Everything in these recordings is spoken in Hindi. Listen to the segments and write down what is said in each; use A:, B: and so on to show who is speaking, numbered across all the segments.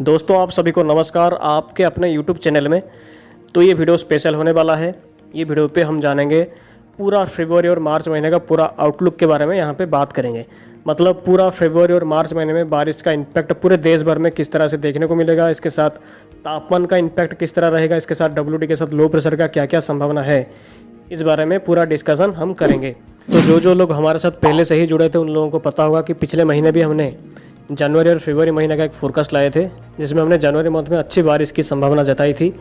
A: दोस्तों आप सभी को नमस्कार आपके अपने YouTube चैनल में। तो ये वीडियो स्पेशल होने वाला है। ये वीडियो पे हम जानेंगे पूरा फरवरी और मार्च महीने का पूरा आउटलुक के बारे में यहाँ पे बात करेंगे। मतलब पूरा फरवरी और मार्च महीने में बारिश का इम्पैक्ट पूरे देश भर में किस तरह से देखने को मिलेगा, इसके साथ तापमान का इम्पैक्ट किस तरह रहेगा, इसके साथ WD के साथ लो प्रेशर का क्या क्या संभावना है, इस बारे में पूरा डिस्कशन हम करेंगे। तो जो लोग हमारे साथ पहले से ही जुड़े थे उन लोगों को पता होगा कि पिछले महीने भी हमने जनवरी और फरवरी महीने का एक फोरकास्ट लाए थे, जिसमें हमने जनवरी मंथ में अच्छी बारिश की संभावना जताई थी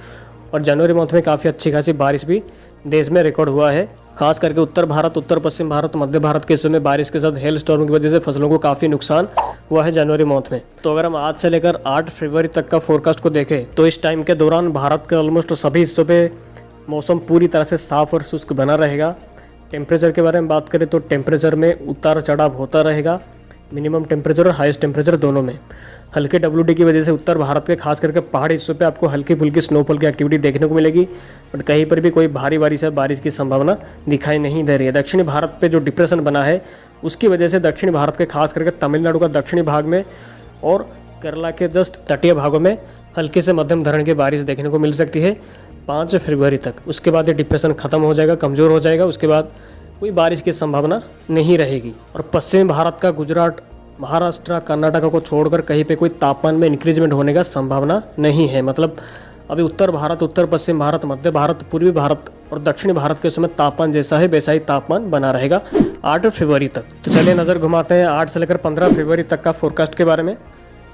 A: और जनवरी मंथ में काफ़ी अच्छी खासी बारिश भी देश में रिकॉर्ड हुआ है। खास करके उत्तर भारत, उत्तर पश्चिम भारत, मध्य भारत के हिस्सों में बारिश के साथ हेल स्टॉर्म की वजह से फसलों को काफ़ी नुकसान हुआ है जनवरी मंथ में। तो अगर हम आज से लेकर 8 फरवरी तक का फोरकास्ट को देखें तो इस टाइम के दौरान भारत के ऑलमोस्ट सभी हिस्सों पे मौसम पूरी तरह से साफ और शुष्क बना रहेगा। टेम्परेचर के बारे में बात करें तो टेम्परेचर में उतार चढ़ाव होता रहेगा, मिनिमम टेम्परेचर और हाईएस्ट टेम्परेचर दोनों में। हल्के WD की वजह से उत्तर भारत के खास करके पहाड़ी हिस्सों पे आपको हल्की फुल्की स्नोफॉल की एक्टिविटी देखने को मिलेगी, बट कहीं पर भी कोई भारी बारिश की संभावना दिखाई नहीं दे रही है। दक्षिणी भारत पे जो डिप्रेशन बना है उसकी वजह से दक्षिणी भारत के खास करके तमिलनाडु का दक्षिणी भाग में और केरला के जस्ट तटीय भागों में हल्की से मध्यम धरण की बारिश देखने को मिल सकती है 5 फरवरी तक। उसके बाद ये डिप्रेशन खत्म हो जाएगा, कमज़ोर हो जाएगा, उसके बाद कोई बारिश की संभावना नहीं रहेगी। और पश्चिमी भारत का गुजरात, महाराष्ट्र, कर्नाटक को छोड़कर कहीं पे कोई तापमान में इंक्रीजमेंट होने का संभावना नहीं है। मतलब अभी उत्तर भारत, उत्तर पश्चिम भारत, मध्य भारत, पूर्वी भारत और दक्षिणी भारत के समय तापमान जैसा है वैसा ही तापमान बना रहेगा 8 फरवरी तक। तो चलिए नज़र घुमाते हैं 8 से लेकर 15 फरवरी तक का फोरकास्ट के बारे में।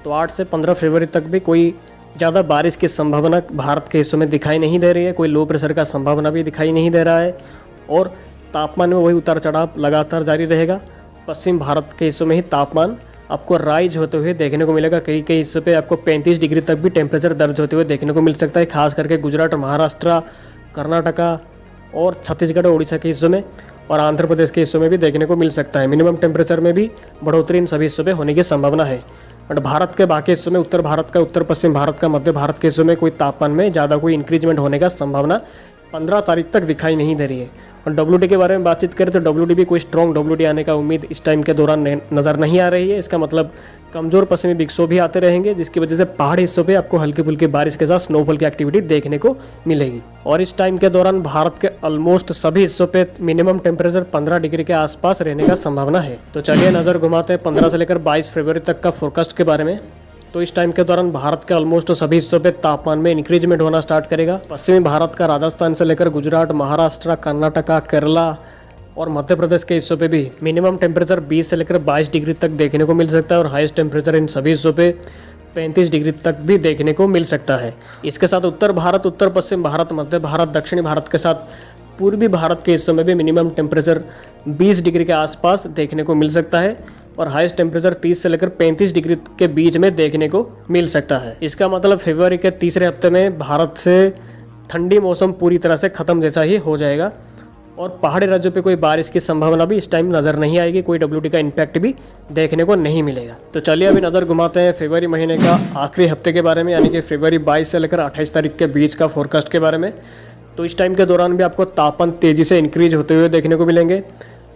A: तो 8 से 15 फरवरी तक भी कोई ज़्यादा बारिश की संभावना भारत के हिस्सों में दिखाई नहीं दे रही है। कोई लो प्रेशर का संभावना भी दिखाई नहीं दे रहा है और तापमान में वही उतार चढ़ाव लगातार जारी रहेगा। पश्चिम भारत के हिस्सों में ही तापमान आपको राइज होते हुए देखने को मिलेगा। कई हिस्सों पे आपको 35 डिग्री तक भी टेम्परेचर दर्ज होते हुए देखने को मिल सकता है, खास करके गुजरात, महाराष्ट्र, कर्नाटका और छत्तीसगढ़ और उड़ीसा के हिस्सों में और आंध्र प्रदेश के हिस्सों में भी देखने को मिल सकता है। मिनिमम टेम्परेचर में भी बढ़ोतरी इन सभी हिस्सों में होने की संभावना है। बट भारत के बाकी हिस्सों में, उत्तर भारत का, उत्तर पश्चिम भारत का, मध्य भारत के हिस्सों में कोई तापमान में ज़्यादा कोई इंक्रीजमेंट होने का संभावना 15 तारीख तक दिखाई नहीं दे रही है। और WD के बारे में बातचीत करें तो WD भी कोई स्ट्रॉन्ग WD आने का उम्मीद इस टाइम के दौरान नज़र नहीं आ रही है। इसका मतलब कमज़ोर पश्चिमी विक्षोभ भी आते रहेंगे, जिसकी वजह से पहाड़ी हिस्सों पे आपको हल्की फुल्की बारिश के साथ स्नोफॉल की एक्टिविटी देखने को मिलेगी। और इस टाइम के दौरान भारत के ऑलमोस्ट सभी हिस्सों पे मिनिमम टेम्परेचर 15 डिग्री के आसपास रहने का संभावना है। तो चलिए नज़र घुमाते हैं 15 से लेकर 22 फरवरी तक का फोरकास्ट के बारे में। तो इस टाइम के दौरान भारत के ऑलमोस्ट सभी हिस्सों पे तापमान में इंक्रीजमेंट होना स्टार्ट करेगा। पश्चिमी भारत का राजस्थान से लेकर गुजरात, महाराष्ट्र, कर्नाटका, केरला और मध्य प्रदेश के हिस्सों पे भी मिनिमम टेम्परेचर 20 से लेकर 22 डिग्री तक देखने को मिल सकता है और हाईएस्ट टेम्परेचर इन सभी हिस्सों पे 35 डिग्री तक भी देखने को मिल सकता है। इसके साथ उत्तर भारत, उत्तर पश्चिम भारत, मध्य भारत, दक्षिणी भारत के साथ पूर्वी भारत के हिस्सों में भी मिनिमम टेम्परेचर 20 डिग्री के आसपास देखने को मिल सकता है और हाईएस्ट टेम्परेचर 30 से लेकर 35 डिग्री के बीच में देखने को मिल सकता है। इसका मतलब फरवरी के तीसरे हफ्ते में भारत से ठंडी मौसम पूरी तरह से ख़त्म जैसा ही हो जाएगा और पहाड़ी राज्यों पे कोई बारिश की संभावना भी इस टाइम नज़र नहीं आएगी। कोई WD का इम्पैक्ट भी देखने को नहीं मिलेगा। तो चलिए अभी नज़र घुमाते हैं फरवरी महीने का आखिरी हफ्ते के बारे में, यानी कि फरवरी 22 से लेकर 28 तारीख के बीच का फोरकास्ट के बारे में। तो इस टाइम के दौरान भी आपको तापमान तेज़ी से इंक्रीज होते हुए देखने को मिलेंगे।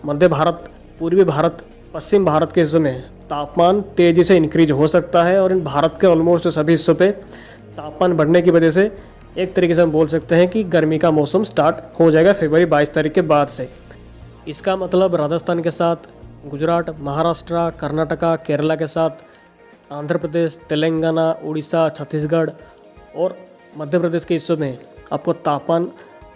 A: मध्य भारत, पूर्वी भारत, पश्चिम भारत के हिस्सों में तापमान तेज़ी से इंक्रीज हो सकता है और इन भारत के ऑलमोस्ट सभी हिस्सों पे तापमान बढ़ने की वजह से एक तरीके से हम बोल सकते हैं कि गर्मी का मौसम स्टार्ट हो जाएगा फरवरी 22 तारीख के बाद से। इसका मतलब राजस्थान के साथ गुजरात, महाराष्ट्र, कर्नाटका, केरला के साथ आंध्र प्रदेश, तेलंगाना, उड़ीसा, छत्तीसगढ़ और मध्य प्रदेश के हिस्सों में आपको तापमान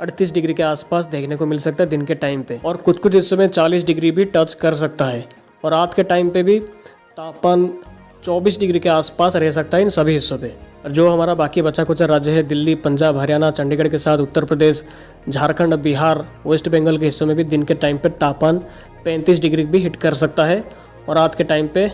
A: 38 डिग्री के आसपास देखने को मिल सकता है दिन के टाइम पे और कुछ हिस्सों में 40 डिग्री भी टच कर सकता है और रात के टाइम पे भी तापमान 24 डिग्री के आसपास रह सकता है इन सभी हिस्सों पे। और जो हमारा बाकी बचा कुछ राज्य है, दिल्ली, पंजाब, हरियाणा, चंडीगढ़ के साथ उत्तर प्रदेश, झारखंड, बिहार, वेस्ट बंगाल के हिस्सों में भी दिन के टाइम पे तापमान 35 डिग्री भी हिट कर सकता है और रात के टाइम पे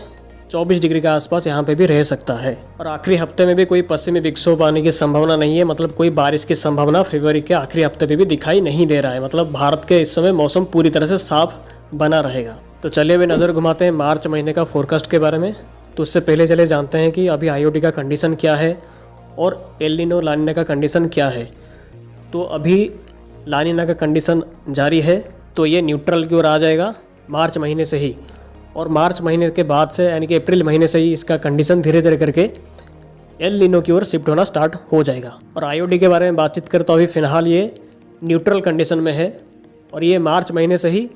A: 24 डिग्री के आसपास यहाँ पे भी रह सकता है। और आखिरी हफ्ते में भी कोई पश्चिमी विक्षोभ आने की संभावना नहीं है। मतलब कोई बारिश की संभावना फरवरी के आखिरी हफ्ते में भी दिखाई नहीं दे रहा है। मतलब भारत के इस समय मौसम पूरी तरह से साफ बना रहेगा। तो चलिए वे नज़र घुमाते हैं मार्च महीने का फोरकास्ट के बारे में। तो उससे पहले चले जानते हैं कि अभी IOD का कंडीशन क्या है और एल नीनो ला नीना का कंडीशन क्या है। तो अभी ला नीना का कंडीशन जारी है, तो ये न्यूट्रल की ओर आ जाएगा मार्च महीने से ही और मार्च महीने के बाद से यानी कि अप्रैल महीने से ही इसका कंडीशन धीरे धीरे करके एल नीनो की ओर शिफ्ट होना स्टार्ट हो जाएगा। और आईओडी के बारे में बातचीत करें तो अभी फ़िलहाल ये न्यूट्रल कंडीशन में है और ये मार्च महीने से ही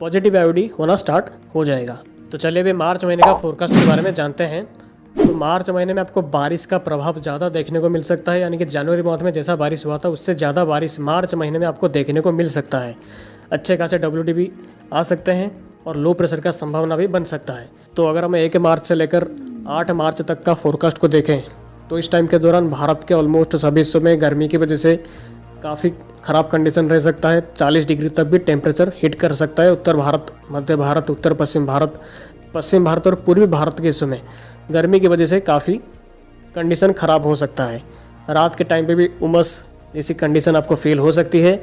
A: पॉजिटिव आईओडी होना स्टार्ट हो जाएगा। तो चलिए अभी मार्च महीने का फोरकास्ट के बारे में जानते हैं। तो मार्च महीने में आपको बारिश का प्रभाव ज़्यादा देखने को मिल सकता है, यानी कि जनवरी माह में जैसा बारिश हुआ था उससे ज़्यादा बारिश मार्च महीने में आपको देखने को मिल सकता है। अच्छे खासे WD भी आ सकते हैं और लो प्रेशर का संभावना भी बन सकता है। तो अगर हम 1 मार्च से लेकर 8 मार्च तक का फोरकास्ट को देखें तो इस टाइम के दौरान भारत के ऑलमोस्ट सभी हिस्सों में गर्मी की वजह से काफ़ी ख़राब कंडीशन रह सकता है। 40 डिग्री तक भी टेम्परेचर हिट कर सकता है। उत्तर भारत, मध्य भारत, उत्तर पश्चिम भारत और पूर्वी भारत के हिस्सों में गर्मी की वजह से काफ़ी कंडीशन ख़राब हो सकता है। रात के टाइम पे भी उमस जैसी कंडीशन आपको फील हो सकती है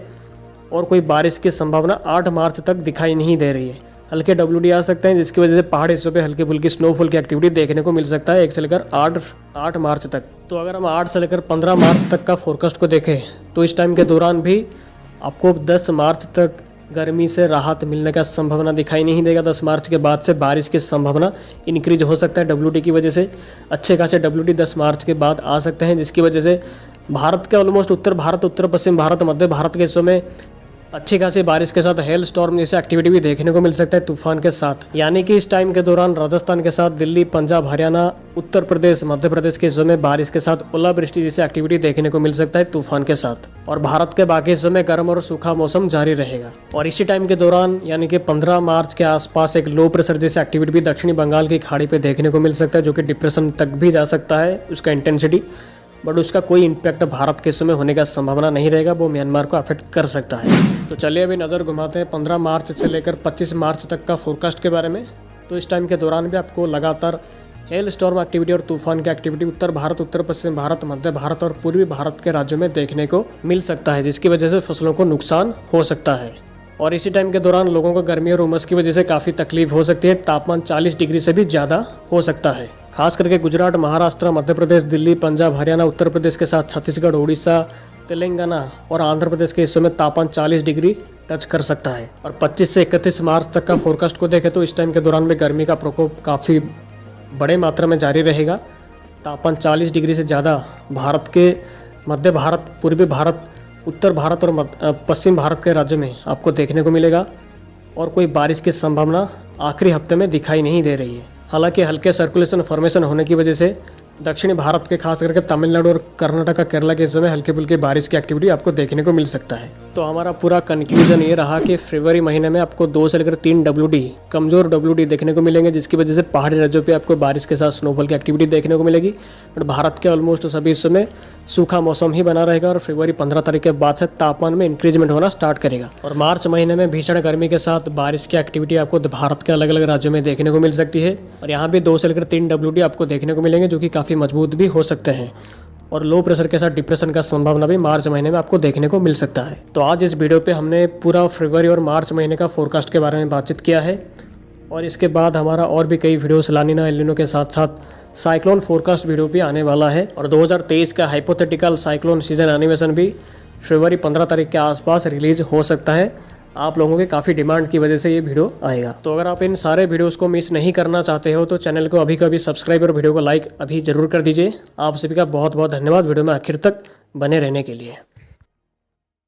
A: और कोई बारिश की संभावना 8 मार्च तक दिखाई नहीं दे रही है। हल्के WD आ सकते हैं जिसकी वजह से पहाड़ी हिस्सों पे हल्की फुल्की स्नोफॉल की एक्टिविटी देखने को मिल सकता है 1 से लेकर 8 मार्च तक। तो अगर हम 8 से लेकर 15 मार्च तक का फोरकास्ट को देखें तो इस टाइम के दौरान भी आपको 10 मार्च तक गर्मी से राहत मिलने का संभावना दिखाई नहीं देगा। 10 मार्च के बाद से बारिश की संभावना इंक्रीज हो सकता है WD की वजह से। अच्छे खासे WD 10 मार्च के बाद आ सकते हैं जिसकी वजह से भारत के ऑलमोस्ट उत्तर भारत, उत्तर पश्चिम भारत, मध्य भारत के हिस्सों में अच्छी खासी बारिश के साथ हेल स्टॉर्म जैसे एक्टिविटी भी देखने को मिल सकता है तूफान के साथ। यानी कि इस टाइम के दौरान राजस्थान के साथ दिल्ली, पंजाब, हरियाणा, उत्तर प्रदेश, मध्य प्रदेश के हिस्सों में बारिश के साथ ओलावृष्टि जैसी एक्टिविटी देखने को मिल सकता है तूफान के साथ। और भारत के बाकी हिस्सों में गर्म और सूखा मौसम जारी रहेगा। और इसी टाइम के दौरान यानी कि 15 मार्च के आसपास एक लो प्रेशर जैसी एक्टिविटी भी दक्षिणी बंगाल की खाड़ी पे देखने को मिल सकता है जो कि डिप्रेशन तक भी जा सकता है उसका इंटेंसिटी, बट उसका कोई इम्पैक्ट भारत के समय होने का संभावना नहीं रहेगा। वो म्यांमार को अफेक्ट कर सकता है। तो चलिए अभी नज़र घुमाते हैं 15 मार्च से लेकर 25 मार्च तक का फोरकास्ट के बारे में। तो इस टाइम के दौरान भी आपको लगातार हेल स्टॉर्म एक्टिविटी और तूफान की एक्टिविटी उत्तर भारत, उत्तर पश्चिम भारत, मध्य भारत और पूर्वी भारत के राज्यों में देखने को मिल सकता है जिसकी वजह से फसलों को नुकसान हो सकता है। और इसी टाइम के दौरान लोगों को गर्मी और उमस की वजह से काफ़ी तकलीफ हो सकती है। तापमान 40 डिग्री से भी ज़्यादा हो सकता है। खास करके गुजरात, महाराष्ट्र, मध्य प्रदेश, दिल्ली, पंजाब, हरियाणा, उत्तर प्रदेश के साथ छत्तीसगढ़, उड़ीसा, तेलंगाना और आंध्र प्रदेश के हिस्सों में तापमान 40 डिग्री टच कर सकता है। और 25 से 31 मार्च तक का फोरकास्ट को देखें तो इस टाइम के दौरान भी गर्मी का प्रकोप काफ़ी बड़े मात्रा में जारी रहेगा। तापमान 40 डिग्री से ज़्यादा भारत के मध्य भारत, पूर्वी भारत, उत्तर भारत और पश्चिम भारत के राज्यों में आपको देखने को मिलेगा। और कोई बारिश की संभावना आखिरी हफ्ते में दिखाई नहीं दे रही है। हालांकि हल्के सर्कुलेशन फॉर्मेशन होने की वजह से दक्षिणी भारत के खास करके तमिलनाडु और कर्नाटक, केरला के हिस्सों में हल्की फुल्की बारिश की एक्टिविटी आपको देखने को मिल सकता है। तो हमारा पूरा कंक्लूजन ये रहा कि फरवरी महीने में आपको 2 से लेकर 3 WD, कमज़ोर WD देखने को मिलेंगे जिसकी वजह से पहाड़ी राज्यों पे आपको बारिश के साथ स्नोफॉल की एक्टिविटी देखने को मिलेगी। बट भारत के ऑलमोस्ट सभी हिस्सों में सूखा मौसम ही बना रहेगा और फरवरी 15 तारीख के बाद से तापमान में इंक्रीजमेंट होना स्टार्ट करेगा। और मार्च महीने में भीषण गर्मी के साथ बारिश की एक्टिविटी आपको भारत के अलग अलग राज्यों में देखने को मिल सकती है। और यहाँ भी 2 से लेकर 3 WD आपको देखने को मिलेंगे जो कि काफ़ी मजबूत भी हो सकते हैं। और लो प्रेशर के साथ डिप्रेशन का संभावना भी मार्च महीने में आपको देखने को मिल सकता है। तो आज इस वीडियो पे हमने पूरा फरवरी और मार्च महीने का फोरकास्ट के बारे में बातचीत किया है। और इसके बाद हमारा और भी कई वीडियोस लानिना, एल नीनो के साथ साथ साइक्लोन फोरकास्ट वीडियो भी आने वाला है। और 2023 का हाइपोथेटिकल साइक्लोन सीजन एनिमेशन भी फरवरी 15 तारीख के आसपास रिलीज हो सकता है। आप लोगों के काफ़ी डिमांड की वजह से ये वीडियो आएगा। तो अगर आप इन सारे वीडियोस को मिस नहीं करना चाहते हो तो चैनल को अभी कभी सब्सक्राइब और वीडियो को लाइक अभी ज़रूर कर दीजिए। आप सभी का बहुत बहुत धन्यवाद वीडियो में आखिर तक बने रहने के लिए।